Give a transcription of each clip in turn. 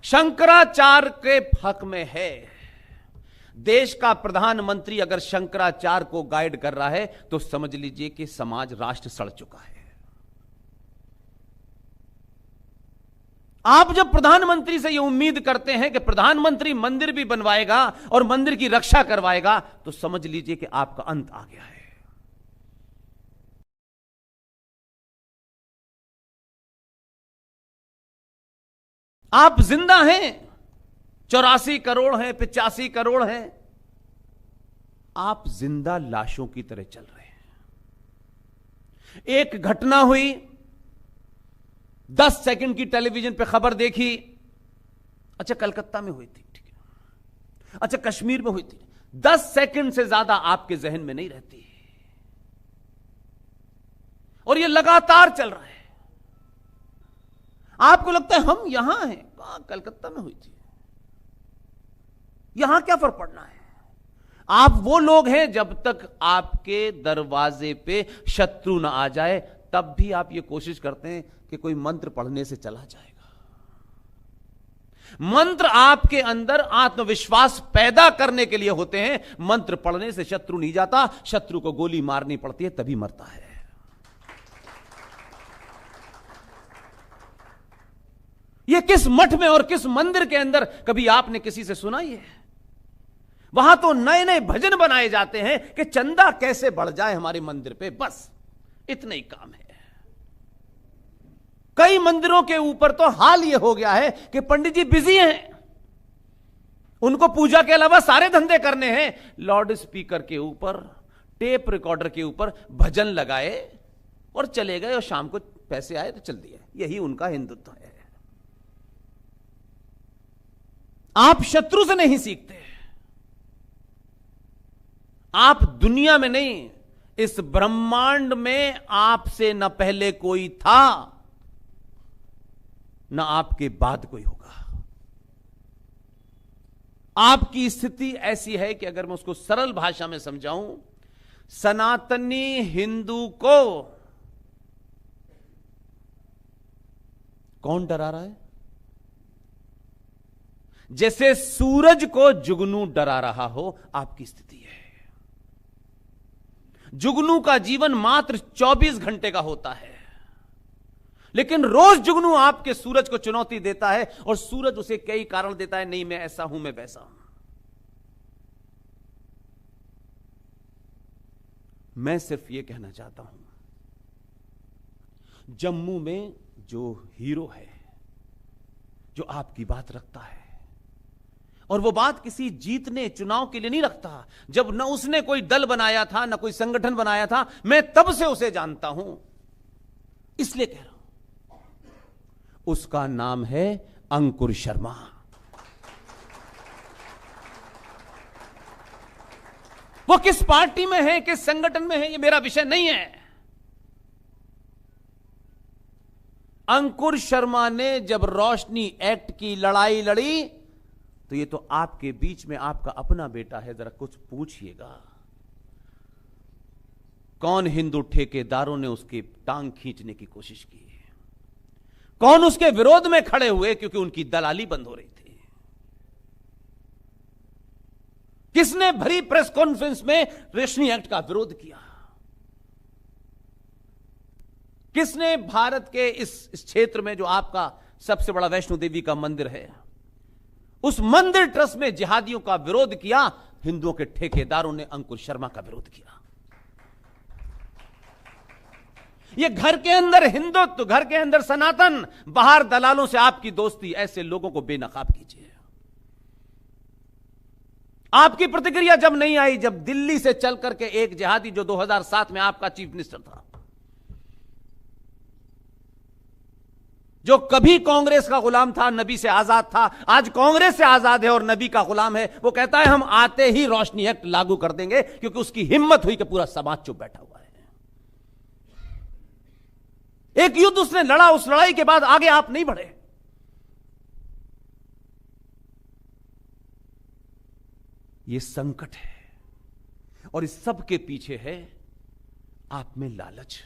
शंकराचार्य के हक में है। देश का प्रधानमंत्री अगर शंकराचार्य को गाइड कर रहा है तो समझ लीजिए कि समाज, राष्ट्र सड़ चुका है। आप जब प्रधानमंत्री से यह उम्मीद करते हैं कि प्रधानमंत्री मंदिर भी बनवाएगा और मंदिर की रक्षा करवाएगा, तो समझ लीजिए कि आपका अंत आ गया है। आप जिंदा हैं, 84 करोड़ हैं, 85 करोड़ हैं, आप जिंदा लाशों की तरह चल रहे हैं। एक घटना हुई, 10 सेकंड की टेलीविजन पे खबर देखी, अच्छा कलकत्ता में हुई थी, ठीक है, अच्छा कश्मीर में हुई थी, 10 सेकंड से ज्यादा आपके जहन में नहीं रहती, और यह लगातार चल रहा है। आपको लगता है हम यहां हैं, कहां, कलकत्ता में हुई थी, यहां क्या फर्क पड़ना है। आप वो लोग हैं, जब तक आपके दरवाजे पे शत्रु ना आ जाए तब भी आप ये कोशिश करते हैं कि कोई मंत्र पढ़ने से चला जाएगा। मंत्र आपके अंदर आत्मविश्वास पैदा करने के लिए होते हैं। मंत्र पढ़ने से शत्रु नहीं जाता, शत्रु को गोली मारनी पड़ती है तभी मरता है। यह किस मठ में और किस मंदिर के अंदर कभी आपने किसी से सुना ही है? वहां तो नए नए भजन बनाए जाते हैं कि चंदा कैसे बढ़ जाए हमारे मंदिर पे, बस इतना ही काम है। कई मंदिरों के ऊपर तो हाल यह हो गया है कि पंडित जी बिजी हैं, उनको पूजा के अलावा सारे धंधे करने हैं। लाउड स्पीकर के ऊपर, टेप रिकॉर्डर के ऊपर भजन लगाए और चले गए, और शाम को पैसे आए तो चल दिए। यही उनका हिंदुत्व है। आप शत्रु से नहीं सीखते, आप दुनिया में नहीं, इस ब्रह्मांड में आपसे न पहले कोई था न आपके बाद कोई होगा। आपकी स्थिति ऐसी है कि अगर मैं उसको सरल भाषा में समझाऊं, सनातनी हिंदू को कौन डरा रहा है? जैसे सूरज को जुगनू डरा रहा हो, आपकी स्थिति है। जुगनू का जीवन मात्र 24 घंटे का होता है, लेकिन रोज जुगनू आपके सूरज को चुनौती देता है, और सूरज उसे कई कारण देता है, नहीं मैं ऐसा हूं, मैं वैसा हूं। मैं सिर्फ यह कहना चाहता हूं, जम्मू में जो हीरो है, जो आपकी बात रखता है, और वो बात किसी जीतने चुनाव के लिए नहीं रखता, जब न उसने कोई दल बनाया था, न कोई संगठन बनाया था, मैं तब से उसे जानता हूं, इसलिए कह रहा हूं, उसका नाम है अंकुर शर्मा। वो किस पार्टी में है, किस संगठन में है, ये मेरा विषय नहीं है। अंकुर शर्मा ने जब रोशनी एक्ट की लड़ाई लड़ी, तो ये तो आपके बीच में आपका अपना बेटा है, जरा कुछ पूछिएगा, कौन हिंदू ठेकेदारों ने उसकी टांग खींचने की कोशिश की, कौन उसके विरोध में खड़े हुए क्योंकि उनकी दलाली बंद हो रही थी, किसने भरी प्रेस कॉन्फ्रेंस में रोशनी एक्ट का विरोध किया, किसने भारत के इस क्षेत्र में जो आपका सबसे बड़ा वैष्णो देवी का मंदिर है, उस मंदिर ट्रस्ट में जिहादियों का विरोध किया, हिंदुओं के ठेकेदारों ने अंकुर शर्मा का विरोध किया। ये घर के अंदर हिंदुत्व, घर के अंदर सनातन, बाहर दलालों से आपकी दोस्ती, ऐसे लोगों को बेनकाब कीजिए। आपकी प्रतिक्रिया जब नहीं आई, जब दिल्ली से चल करके एक जिहादी जो 2007 में आपका चीफ मिनिस्टर था, जो कभी कांग्रेस का गुलाम था, नबी से आजाद था, आज कांग्रेस से आजाद है और नबी का गुलाम है, वो कहता है हम आते ही रोशनी एक्ट लागू कर देंगे, क्योंकि उसकी हिम्मत हुई कि पूरा समाज चुप बैठा हुआ है। एक युद्ध उसने लड़ा, उस लड़ाई के बाद आगे आप नहीं बढ़े। यह संकट है, और इस सब के पीछे है आप में लालच।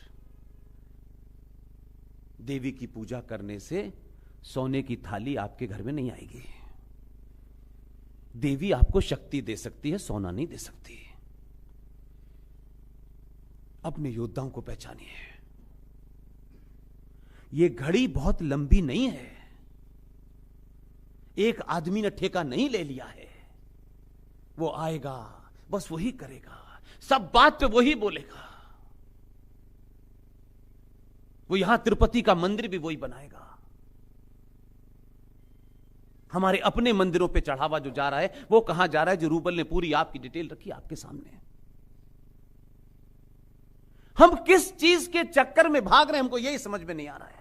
देवी की पूजा करने से सोने की थाली आपके घर में नहीं आएगी। देवी आपको शक्ति दे सकती है, सोना नहीं दे सकती। अपने योद्धाओं को पहचानिए। यह घड़ी बहुत लंबी नहीं है, एक आदमी ने ठेका नहीं ले लिया है। वो आएगा, बस वही करेगा, सब बात पे वही बोलेगा। वो यहां तिरुपति का मंदिर भी वही बनाएगा। हमारे अपने मंदिरों पे चढ़ावा जो जा रहा है वो कहां जा रहा है? जो रूबल ने पूरी आपकी डिटेल रखी आपके सामने। हम किस चीज के चक्कर में भाग रहे हैं, हमको यही समझ में नहीं आ रहा है।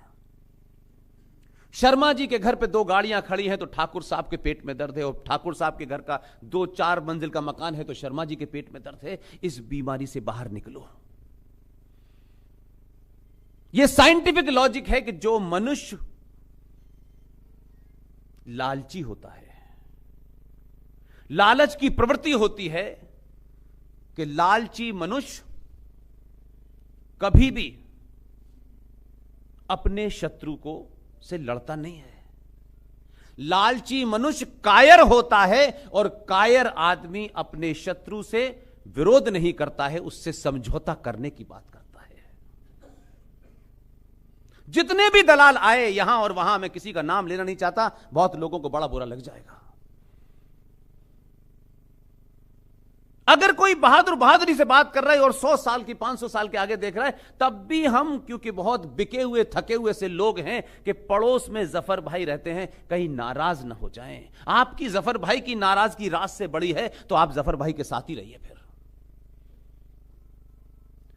शर्मा जी के घर पे 2 गाड़ियां खड़ी हैं तो ठाकुर साहब के पेट में दर्द है, और ठाकुर साहब के घर का 2-4 मंजिल का मकान है तो शर्मा जी के पेट में दर्द है। इस बीमारी से बाहर निकलो। यह साइंटिफिक लॉजिक है कि जो मनुष्य लालची होता है, लालच की प्रवृत्ति होती है कि लालची मनुष्य कभी भी अपने शत्रु को से लड़ता नहीं है। लालची मनुष्य कायर होता है, और कायर आदमी अपने शत्रु से विरोध नहीं करता है, उससे समझौता करने की बात करता है। जितने भी दलाल आए यहां और वहां, मैं किसी का नाम लेना नहीं चाहता, बहुत लोगों को बड़ा बुरा लग जाएगा। अगर कोई बहादुरी से बात कर रहा है और 100 साल की 500 साल के आगे देख रहा है, तब भी हम, क्योंकि बहुत बिके हुए थके हुए से लोग हैं कि पड़ोस में जफर भाई रहते हैं, कहीं नाराज ना हो जाएं। आपकी जफर भाई की नाराजगी राज से बड़ी है तो आप जफर भाई के साथ ही रहिए। फिर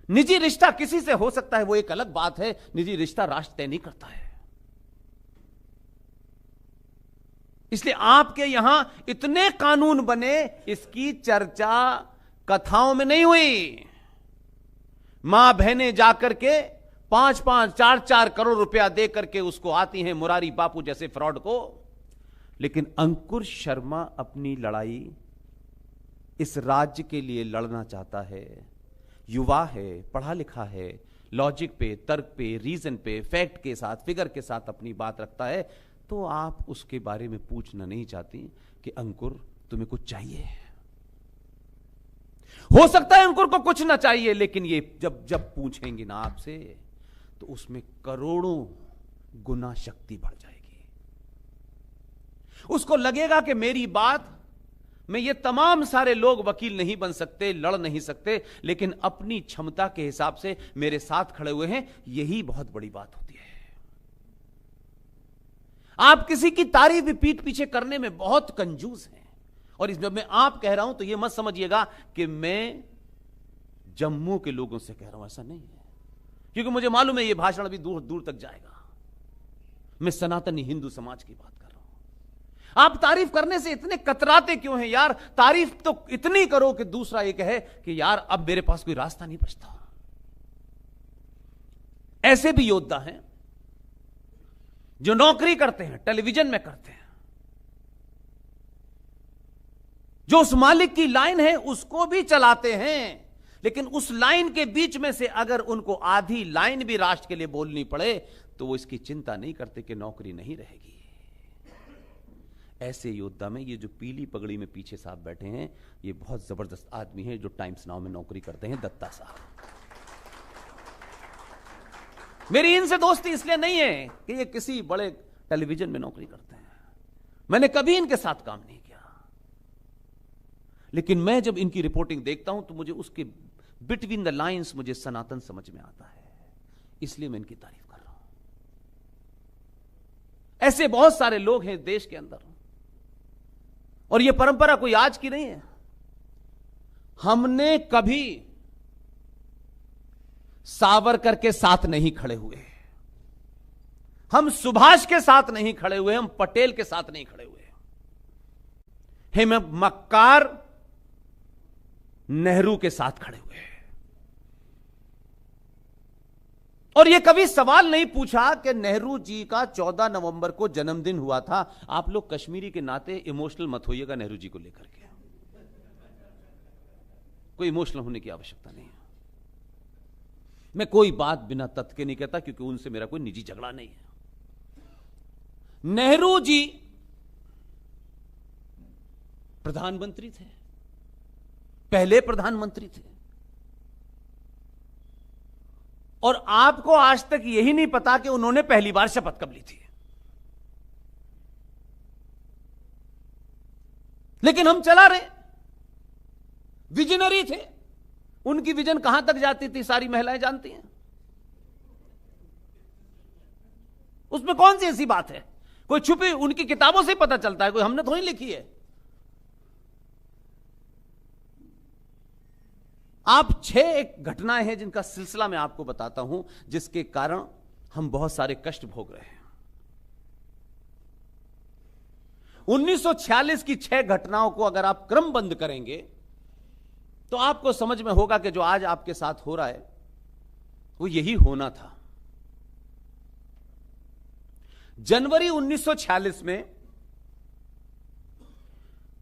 निजी रिश्ता किसी से हो सकता है, वो एक अलग बात है। निजी रिश्ता राष्ट्र तय नहीं करता है। इसलिए आपके यहां इतने कानून बने, इसकी चर्चा कथाओं में नहीं हुई। मां बहनें जाकर के 5-5, 4-4 करोड़ रुपया दे करके उसको आती हैं, मुरारी बापू जैसे फ्रॉड को। लेकिन अंकुर शर्मा अपनी लड़ाई इस राज्य के लिए लड़ना चाहता है। युवा है, पढ़ा लिखा है, लॉजिक पे, तर्क पे, रीजन पे, फैक्ट के साथ, फिगर के साथ अपनी बात रखता है। तो आप उसके बारे में पूछना नहीं चाहती कि अंकुर तुम्हें कुछ चाहिए। हो सकता है अंकुर को कुछ ना चाहिए, लेकिन ये जब पूछेंगे ना आपसे तो उसमें करोड़ों गुना शक्ति बढ़ जाएगी। उसको लगेगा कि मेरी बात में ये तमाम सारे लोग वकील नहीं बन सकते, लड़ नहीं सकते, लेकिन अपनी क्षमता के हिसाब से मेरे साथ खड़े हुए हैं। यही बहुत बड़ी बात होती है। आप किसी की तारीफ भी पीठ पीछे करने में बहुत कंजूस हैं। और जब मैं आप कह रहा हूं तो यह मत समझिएगा कि मैं जम्मू के लोगों से कह रहा हूं, ऐसा नहीं है। क्योंकि मुझे मालूम है यह भाषण अभी दूर दूर तक जाएगा। मैं सनातनी हिंदू समाज की बात कर रहा हूं। आप तारीफ करने से इतने कतराते क्यों हैं यार? तारीफ तो इतनी करो कि दूसरा यह कहे कि यार अब मेरे पास कोई रास्ता नहीं बचता। ऐसे भी योद्धा हैं जो नौकरी करते हैं, टेलीविजन में करते हैं, जो उस मालिक की लाइन है उसको भी चलाते हैं, लेकिन उस लाइन के बीच में से अगर उनको आधी लाइन भी राष्ट्र के लिए बोलनी पड़े तो वो इसकी चिंता नहीं करते कि नौकरी नहीं रहेगी। ऐसे योद्धा में ये जो पीली पगड़ी में पीछे साहब बैठे हैं, ये बहुत जबरदस्त आदमी है जो टाइम्स नाउ में नौकरी करते हैं, दत्ता साहब। मेरी इनसे दोस्ती इसलिए नहीं है कि ये किसी बड़े टेलीविजन में नौकरी करते हैं। मैंने कभी इनके साथ काम नहीं किया, लेकिन मैं जब इनकी रिपोर्टिंग देखता हूं तो मुझे उसके बिटवीन द लाइंस मुझे सनातन समझ में आता है, इसलिए मैं इनकी तारीफ कर रहा हूं। ऐसे बहुत सारे लोग हैं देश के अंदर, और यह परंपरा कोई आज की नहीं है। हमने कभी सावरकर के साथ नहीं खड़े हुए, हम सुभाष के साथ नहीं खड़े हुए, हम पटेल के साथ नहीं खड़े हुए, हम मक्कार नेहरू के साथ खड़े हुए। और यह कभी सवाल नहीं पूछा कि नेहरू जी का 14 नवंबर को जन्मदिन हुआ था। आप लोग कश्मीरी के नाते इमोशनल मत होइएगा नेहरू जी को लेकर के, कोई इमोशनल होने की आवश्यकता नहीं है। मैं कोई बात बिना तथ्य के नहीं कहता, क्योंकि उनसे मेरा कोई निजी झगड़ा नहीं है। नेहरू जी प्रधानमंत्री थे, पहले प्रधानमंत्री थे, और आपको आज तक यही नहीं पता कि उन्होंने पहली बार शपथ कब ली थी। लेकिन हम चला रहे, विजनरी थे। उनकी विजन कहां तक जाती थी सारी महिलाएं जानती हैं। उसमें कौन सी ऐसी बात है, कोई छुपी, उनकी किताबों से पता चलता है, कोई हमने थोड़ी लिखी है। आप 6 एक घटनाएं हैं जिनका सिलसिला मैं आपको बताता हूं, जिसके कारण हम बहुत सारे कष्ट भोग रहे हैं। 1946 की 6 घटनाओं को अगर आप क्रमबद्ध करेंगे तो आपको समझ में होगा कि जो आज आपके साथ हो रहा है वो यही होना था। जनवरी 1946 में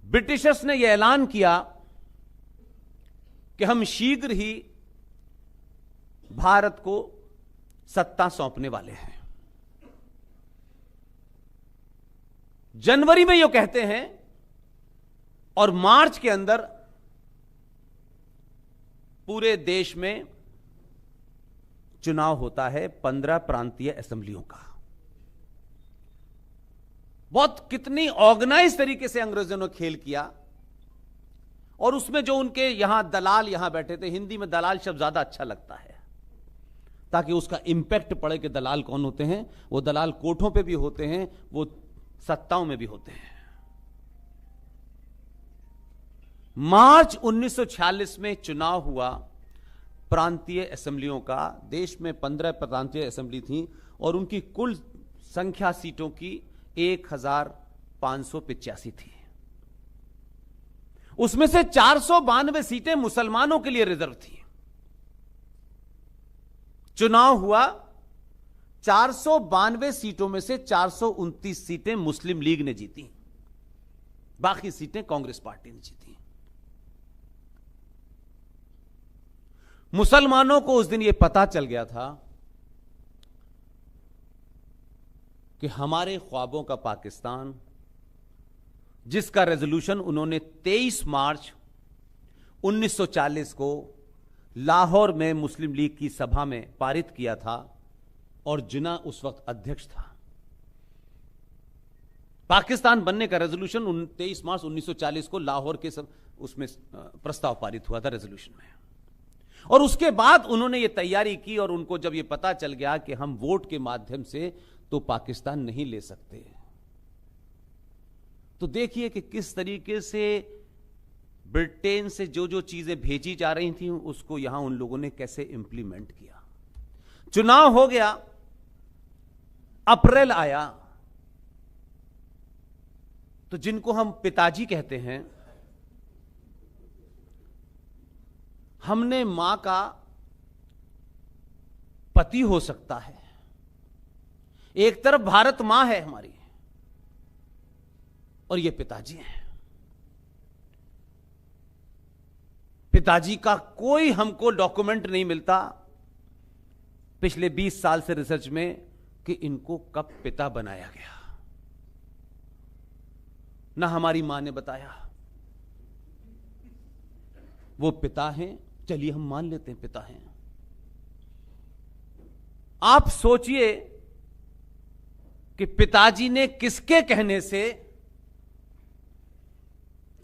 ब्रिटिशर्स ने यह ऐलान किया कि हम शीघ्र ही भारत को सत्ता सौंपने वाले हैं। जनवरी में ये कहते हैं और मार्च के अंदर पूरे देश में चुनाव होता है 15 प्रांतीय असेंबलियों का। बहुत कितनी ऑर्गेनाइज तरीके से अंग्रेजों ने खेल किया, और उसमें जो उनके यहां दलाल यहां बैठे थे, हिंदी में दलाल शब्द ज्यादा अच्छा लगता है ताकि उसका इंपैक्ट पड़े कि दलाल कौन होते हैं। वो दलाल कोठों पे भी होते हैं, वो सत्ताओं में भी होते हैं। मार्च 1946 में चुनाव हुआ प्रांतीय असेंबलियों का। देश में 15 प्रांतीय असेंबली थी और उनकी कुल संख्या सीटों की 1585 थी। उसमें से 492 सीटें मुसलमानों के लिए रिजर्व थी। चुनाव हुआ, 492 सीटों में से 429 सीटें मुस्लिम लीग ने जीती, बाकी सीटें कांग्रेस पार्टी ने जीती। मुसलमानों को उस दिन यह पता चल गया था कि हमारे ख्वाबों का पाकिस्तान, जिसका रेजोल्यूशन उन्होंने 23 मार्च 1940 को लाहौर में मुस्लिम लीग की सभा में पारित किया था, और जिन्ना उस वक्त अध्यक्ष था। पाकिस्तान बनने का रेजोल्यूशन 23 मार्च 1940 को लाहौर के उसमें प्रस्ताव पारित हुआ था रेजोल्यूशन में। और उसके बाद उन्होंने ये तैयारी की, और उनको जब ये पता चल गया कि हम वोट के माध्यम से तो पाकिस्तान नहीं ले सकते, तो देखिए कि किस तरीके से ब्रिटेन से जो जो चीजें भेजी जा रही थी उसको यहां उन लोगों ने कैसे इंप्लीमेंट किया। चुनाव हो गया, अप्रैल आया, तो जिनको हम पिताजी कहते हैं, हमने मां का पति हो सकता है। एक तरफ भारत मां है हमारी, और ये पिताजी हैं। पिताजी का कोई हमको डॉक्यूमेंट नहीं मिलता पिछले 20 साल से रिसर्च में कि इनको कब पिता बनाया गया, ना हमारी मां ने बताया। वो पिता हैं, चलिए हम मान लेते हैं पिता हैं। आप सोचिए कि पिताजी ने किसके कहने से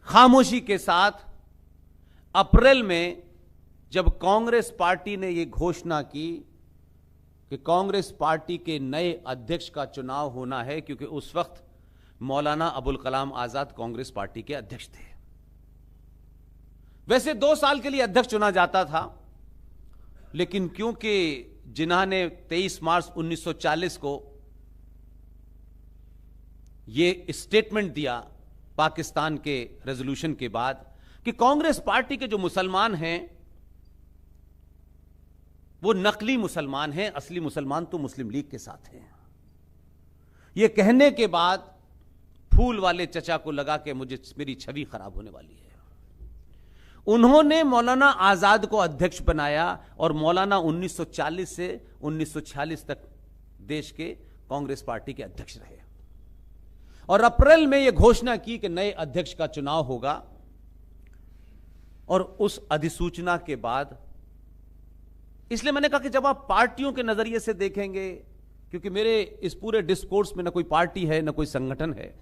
खामोशी के साथ अप्रैल में, जब कांग्रेस पार्टी ने यह घोषणा की कि कांग्रेस पार्टी के नए अध्यक्ष का चुनाव होना है, क्योंकि उस वक्त मौलाना अबुल कलाम आजाद कांग्रेस पार्टी के अध्यक्ष थे। वैसे 2 साल के लिए अध्यक्ष चुना जाता था, लेकिन क्योंकि जिन्ना ने 23 मार्च 1940 को यह स्टेटमेंट दिया पाकिस्तान के रेजोल्यूशन के बाद कि कांग्रेस पार्टी के जो मुसलमान हैं वो नकली मुसलमान हैं, असली मुसलमान तो मुस्लिम लीग के साथ हैं। यह कहने के बाद फूल वाले चचा को लगा कि मेरी छवि खराब होने वाली है। उन्होंने मौलाना आजाद को अध्यक्ष बनाया, और मौलाना 1940 से 1946 तक देश के कांग्रेस पार्टी के अध्यक्ष रहे। और अप्रैल में यह घोषणा की कि नए अध्यक्ष का चुनाव होगा। और उस अधिसूचना के बाद, इसलिए मैंने कहा कि जब आप पार्टियों के नजरिए से देखेंगे, क्योंकि मेरे इस पूरे डिस्कोर्स में ना कोई पार्टी है ना कोई संगठन है,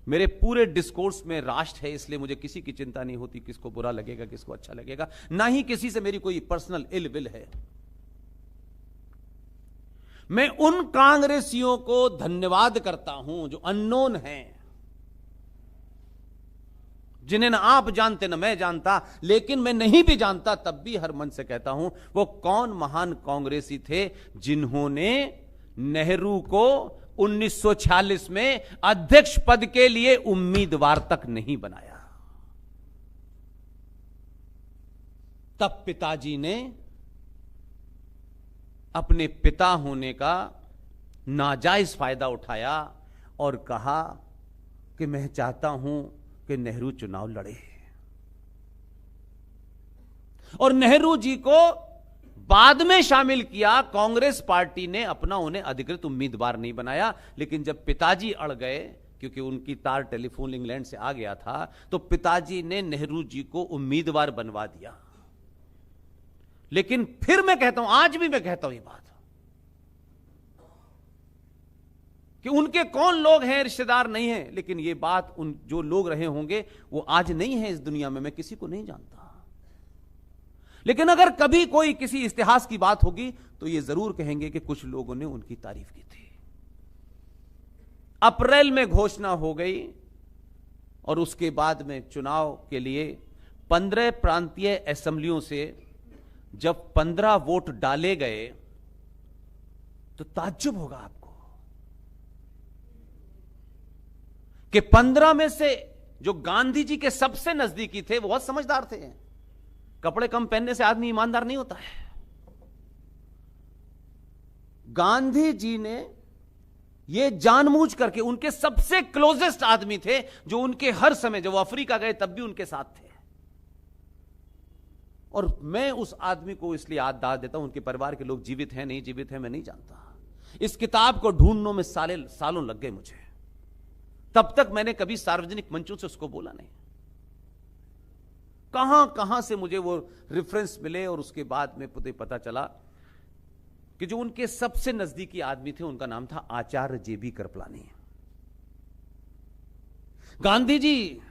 मेरे पूरे डिस्कोर्स में राष्ट्र है, इसलिए मुझे किसी की चिंता नहीं होती किसको बुरा लगेगा किसको अच्छा लगेगा, ना ही किसी से मेरी कोई पर्सनल इल विल है। मैं उन कांग्रेसियों को धन्यवाद करता हूं जो अननोन हैं, जिन्हें ना आप जानते ना मैं जानता, लेकिन मैं नहीं भी जानता तब भी हर मन से कहता हूं वो कौन महान कांग्रेसी थे जिन्होंने नेहरू को 1946 में अध्यक्ष पद के लिए उम्मीदवार तक नहीं बनाया। तब पिताजी ने अपने पिता होने का नाजायज फायदा उठाया और कहा कि मैं चाहता हूं कि नेहरू चुनाव लड़े। और नेहरू जी को बाद में शामिल किया। कांग्रेस पार्टी ने अपना उन्हें अधिकृत उम्मीदवार नहीं बनाया, लेकिन जब पिताजी अड़ गए, क्योंकि उनकी तार टेलीफोन इंग्लैंड से आ गया था, तो पिताजी ने नेहरू जी को उम्मीदवार बनवा दिया। लेकिन फिर मैं कहता हूं, आज भी मैं कहता हूं ये बात कि उनके कौन लोग हैं, रिश्तेदार नहीं हैं, लेकिन ये बात उन जो लोग रहे होंगे वो आज नहीं है इस दुनिया में, मैं किसी को नहीं जानता। लेकिन अगर कभी कोई किसी इतिहास की बात होगी तो ये जरूर कहेंगे कि कुछ लोगों ने उनकी तारीफ की थी। अप्रैल में घोषणा हो गई और उसके बाद में चुनाव के लिए 15 प्रांतीय असेंबलियों से जब 15 वोट डाले गए तो ताज्जुब होगा आपको कि 15 में से जो गांधी जी के सबसे नजदीकी थे वो बहुत समझदार थे। कपड़े कम पहनने से आदमी ईमानदार नहीं होता है। गांधी जी ने ये जानबूझ करके, उनके सबसे क्लोजेस्ट आदमी थे जो उनके हर समय, जब वो अफ्रीका गए तब भी उनके साथ थे। और मैं उस आदमी को इसलिए दाद देता हूं, उनके परिवार के लोग जीवित हैं नहीं जीवित हैं मैं नहीं जानता। इस किताब को ढूंढने में सालों लग गए मुझे। तब तक मैंने कभी सार्वजनिक मंचों से उसको बोला नहीं। कहां कहां से मुझे वो रेफरेंस मिले और उसके बाद में पता चला कि जो उनके सबसे नजदीकी आदमी थे उनका नाम था आचार्य जेबी कृपलानी। गांधी जी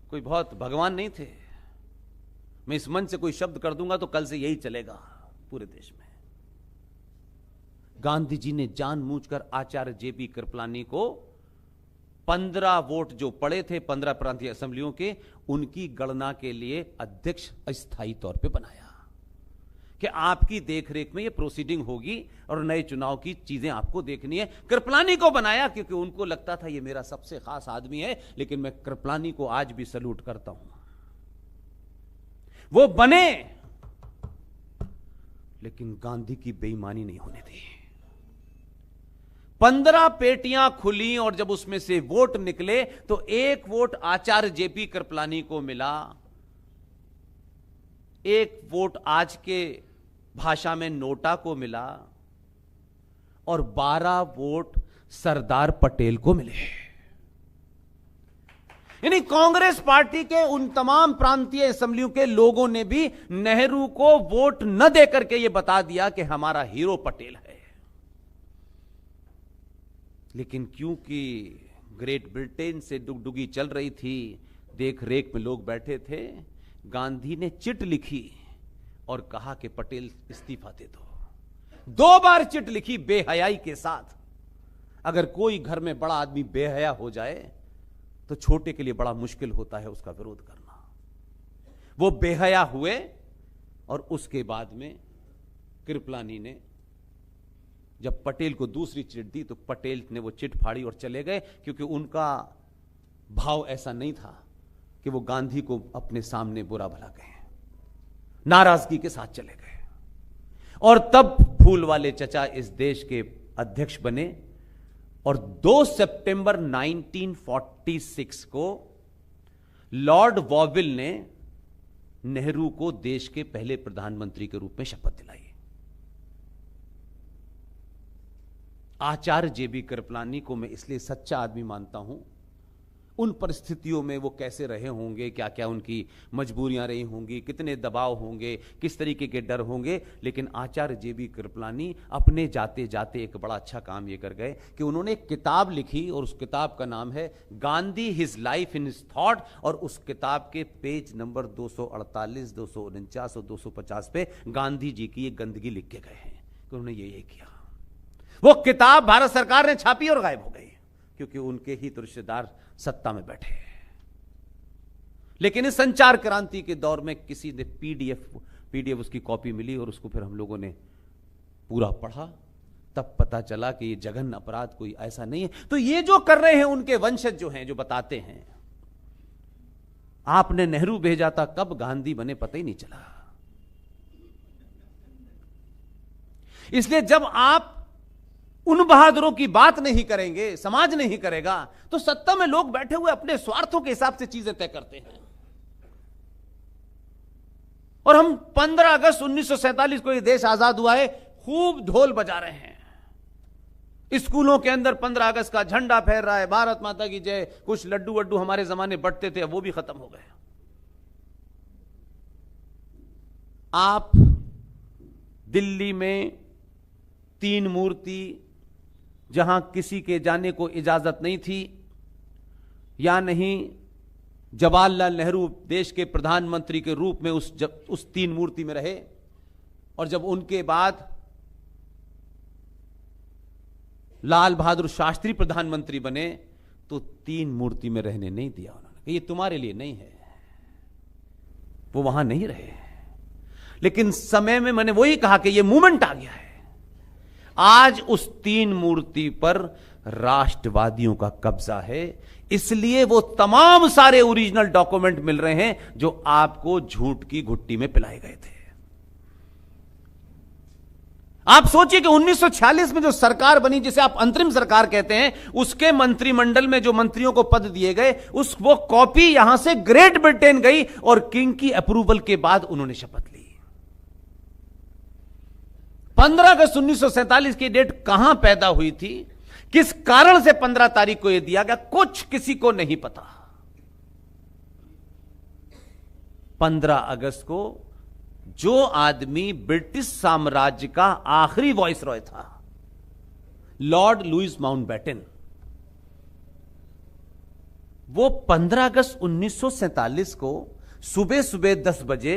कोई बहुत भगवान नहीं थे। मैं इस मंच से कोई शब्द कर दूंगा तो कल से यही चलेगा पूरे देश में। गांधी जी ने जानबूझकर आचार्य जेबी कृपलानी को 15 वोट जो पड़े थे 15 प्रांतीय असेंबलियों के, उनकी गणना के लिए अध्यक्ष अस्थायी तौर पे बनाया कि आपकी देखरेख में ये प्रोसीडिंग होगी और नए चुनाव की चीजें आपको देखनी है। कृपलानी को बनाया क्योंकि उनको लगता था ये मेरा सबसे खास आदमी है। लेकिन मैं कृपलानी को आज भी सल्यूट करता हूं। वो बने, लेकिन गांधी की बेईमानी नहीं होने दी। 15 पेटियां खुली और जब उसमें से वोट निकले तो एक वोट आचार्य जेपी कृपलानी को मिला, एक वोट आज के भाषा में नोटा को मिला और 12 वोट सरदार पटेल को मिले। यानी कांग्रेस पार्टी के उन तमाम प्रांतीय असेंबलियों के लोगों ने भी नेहरू को वोट न देकर के यह बता दिया कि हमारा हीरो पटेल है। लेकिन क्योंकि ग्रेट ब्रिटेन से डुगडुगी चल रही थी, देख रेख में लोग बैठे थे, गांधी ने चिट लिखी और कहा कि पटेल इस्तीफा दे दो। 2 बार चिट लिखी बेहयाई के साथ। अगर कोई घर में बड़ा आदमी बेहया हो जाए तो छोटे के लिए बड़ा मुश्किल होता है उसका विरोध करना। वो बेहया हुए और उसके बाद में कृपलानी ने जब पटेल को दूसरी चिट दी तो पटेल ने वो चिट फाड़ी और चले गए, क्योंकि उनका भाव ऐसा नहीं था कि वो गांधी को अपने सामने बुरा भला कहें। नाराजगी के साथ चले गए और तब फूल वाले चचा इस देश के अध्यक्ष बने। और 2 सितंबर 1946 को लॉर्ड वॉविल ने नेहरू को देश के पहले प्रधानमंत्री के रूप में शपथ दिलाई। आचार्य जेबी कृपलानी को मैं इसलिए सच्चा आदमी मानता हूं, उन परिस्थितियों में वो कैसे रहे होंगे, क्या क्या उनकी मजबूरियां रही होंगी, कितने दबाव होंगे, किस तरीके के डर होंगे, लेकिन आचार्य जेबी कृपलानी अपने जाते जाते एक बड़ा अच्छा काम ये कर गए कि उन्होंने एक किताब लिखी और उस किताब का नाम है Gandhi his life in his thought, और उस किताब के पेज नंबर 248, 249 और 250 पे गांधी जी की ये गंदगी लिख के गए हैं कि उन्होंने ये किया। वो किताब भारत सरकार ने छापी और गायब हो गई क्योंकि उनके ही तो रिश्तेदार सत्ता में बैठे। लेकिन इस संचार क्रांति के दौर में किसी ने पीडीएफ उसकी कॉपी मिली और उसको फिर हम लोगों ने पूरा पढ़ा, तब पता चला कि ये जघन्य अपराध कोई ऐसा नहीं है। तो ये जो कर रहे हैं उनके वंशज जो हैं, जो बताते हैं आपने नेहरू भेजा था, कब गांधी बने पता ही नहीं चला। इसलिए जब आप उन बहादुरों की बात नहीं करेंगे, समाज नहीं करेगा, तो सत्ता में लोग बैठे हुए अपने स्वार्थों के हिसाब से चीजें तय करते हैं। और हम 15 अगस्त 1947 को ये देश आजाद हुआ है, खूब ढोल बजा रहे हैं। स्कूलों के अंदर 15 अगस्त का झंडा फहर रहा है, भारत माता की जय, कुछ लड्डू वड्डू हमारे जमाने बंटते थे, वो भी खत्म हो गए। आप दिल्ली में 3 मूर्ति जहां किसी के जाने को इजाजत नहीं थी, या नहीं जवाहरलाल नेहरू देश के प्रधानमंत्री के रूप में उस 3 मूर्ति में रहे, और जब उनके बाद लाल बहादुर शास्त्री प्रधानमंत्री बने तो 3 मूर्ति में रहने नहीं दिया उन्होंने, ये तुम्हारे लिए नहीं है। वो वहां नहीं रहे। लेकिन समय में मैंने वही कहा कि ये मूवमेंट आ गया है। आज उस 3 मूर्ति पर राष्ट्रवादियों का कब्जा है, इसलिए वो तमाम सारे ओरिजिनल डॉक्यूमेंट मिल रहे हैं जो आपको झूठ की घुट्टी में पिलाए गए थे। आप सोचिए कि 1946 में जो सरकार बनी, जिसे आप अंतरिम सरकार कहते हैं, उसके मंत्रिमंडल में जो मंत्रियों को पद दिए गए, वो कॉपी यहां से ग्रेट ब्रिटेन गई और किंग की अप्रूवल के बाद उन्होंने शपथ ली। 15 अगस्त 1947 की डेट कहां पैदा हुई थी, किस कारण से 15 तारीख को यह दिया गया, कुछ किसी को नहीं पता। 15 अगस्त को जो आदमी ब्रिटिश साम्राज्य का आखिरी वॉइसरॉय था, लॉर्ड लुईस माउंटबेटन, वो 15 अगस्त 1947 को सुबह सुबह 10 बजे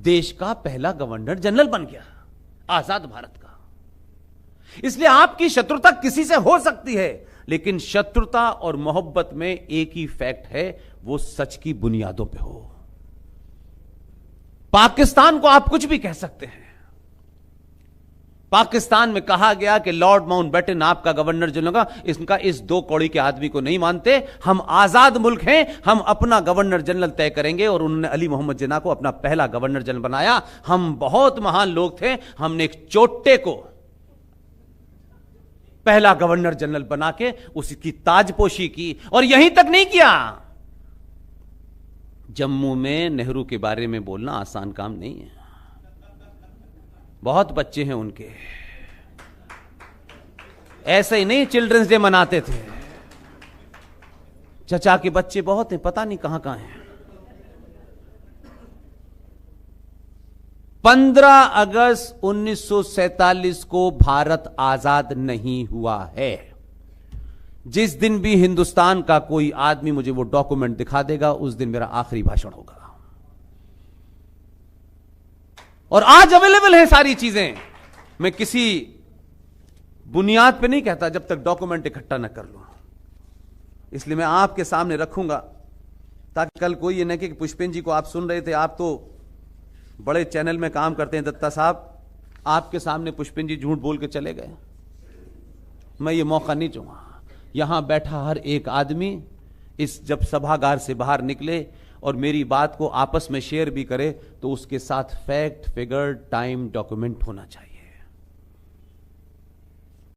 देश का पहला गवर्नर जनरल बन गया, आजाद भारत का। इसलिए आपकी शत्रुता किसी से हो सकती है, लेकिन शत्रुता और मोहब्बत में एक ही फैक्ट है, वो सच की बुनियादों पे हो। पाकिस्तान को आप कुछ भी कह सकते हैं। पाकिस्तान में कहा गया कि लॉर्ड माउंटबेटन आपका गवर्नर जनरल होगा, इसका इस 2 कौड़ी के आदमी को नहीं मानते। हम आजाद मुल्क हैं, हम अपना गवर्नर जनरल तय करेंगे, और उन्होंने अली मोहम्मद जिन्ना को अपना पहला गवर्नर जनरल बनाया। हम बहुत महान लोग थे, हमने एक चोटे को पहला गवर्नर जनरल बना के उसकी ताजपोशी की। और यहीं तक नहीं किया, जम्मू में नेहरू के बारे में बोलना आसान काम नहीं है। बहुत बच्चे हैं उनके, ऐसे ही नहीं चिल्ड्रंस डे मनाते थे। चचा के बच्चे बहुत हैं, पता नहीं कहां कहां हैं। 15 अगस्त 1947 को भारत आजाद नहीं हुआ है। जिस दिन भी हिंदुस्तान का कोई आदमी मुझे वो डॉक्यूमेंट दिखा देगा, उस दिन मेरा आखिरी भाषण होगा। और आज अवेलेबल है सारी चीजें। मैं किसी बुनियाद पे नहीं कहता जब तक डॉक्यूमेंट इकट्ठा न कर लूं। इसलिए मैं आपके सामने रखूंगा, ताकि कल कोई ये न कि पुष्पेंद्र जी को आप सुन रहे थे, आप तो बड़े चैनल में काम करते हैं दत्ता साहब, आपके सामने पुष्पेंद्र जी झूठ बोल के चले गए। मैं ये मौका नहीं चाहूंगा। यहां बैठा हर एक आदमी इस जब सभागार से बाहर निकले और मेरी बात को आपस में शेयर भी करे, तो उसके साथ फैक्ट, फिगर, टाइम, डॉक्यूमेंट होना चाहिए।